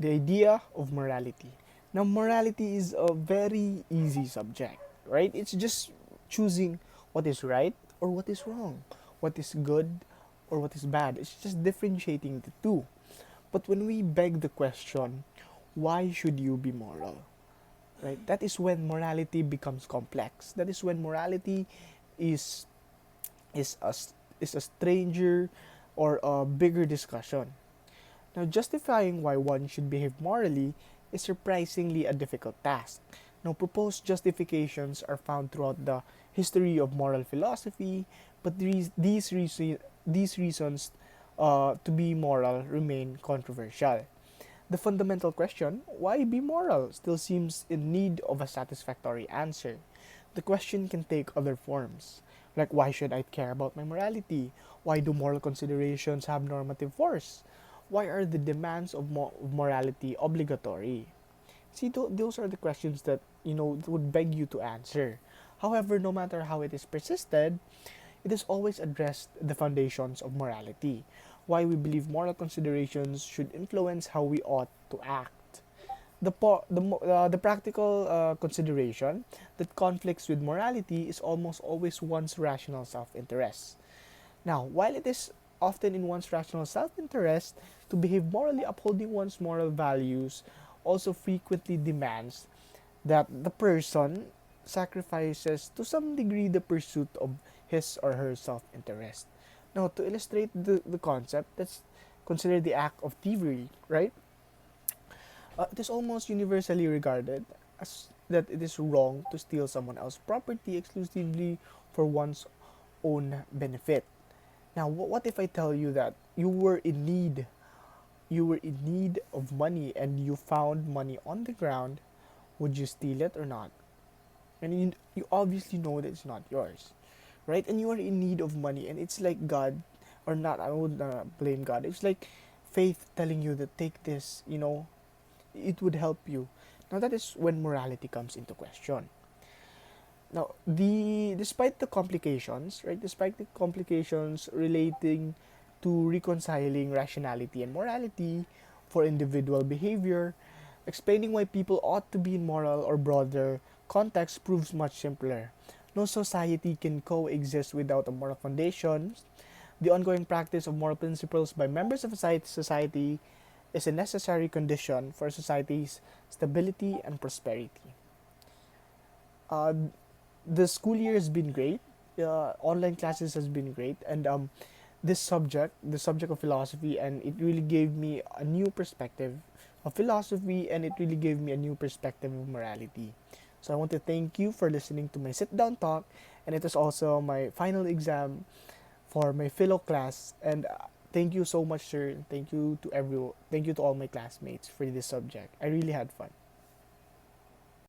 the idea of morality. Now, morality is a very easy subject, right? It's just choosing what is right or what is wrong, what is good or what is bad. It's just differentiating the two. But when we beg the question, why should you be moral? Right? That is when morality becomes complex. That is when morality is is a is a stranger or a bigger discussion. Now, justifying why one should behave morally is surprisingly a difficult task. Now, proposed justifications are found throughout the history of moral philosophy, but these reasons to be moral remain controversial. The fundamental question, why be moral, still seems in need of a satisfactory answer. The question can take other forms, like why should I care about my morality? Why do moral considerations have normative force? Why are the demands of morality obligatory? See, those are the questions that would beg you to answer. However, no matter how it is persisted, it has always addressed the foundations of morality, why we believe moral considerations should influence how we ought to act. The practical consideration that conflicts with morality is almost always one's rational self-interest. Now, while it is often in one's rational self-interest to behave morally, upholding one's moral values also frequently demands that the person sacrifices to some degree the pursuit of his or her self-interest. Now, to illustrate the concept, let's consider the act of thievery, right? It is almost universally regarded as that it is wrong to steal someone else's property exclusively for one's own benefit. Now, what if I tell you that you were in need of money and you found money on the ground? Would you steal it or not? And you obviously know that it's not yours, right? And you are in need of money, and it's like God, or not, I would not blame God. It's like faith telling you that take this, it would help you. Now, that is when morality comes into question. Now, despite the complications, right? Despite the complications relating to reconciling rationality and morality for individual behavior, explaining why people ought to be in moral or broader context proves much simpler. No society can coexist without a moral foundation. The ongoing practice of moral principles by members of society is a necessary condition for society's stability and prosperity. Uh, the school year has been great. Online classes has been great, and the subject of philosophy, and it really gave me a new perspective of philosophy, and it really gave me a new perspective of morality. So I want to thank you for listening to my sit down talk, and it is also my final exam for my philo class. And thank you so much, sir. Thank you to everyone. Thank you to all my classmates for this subject. I really had fun.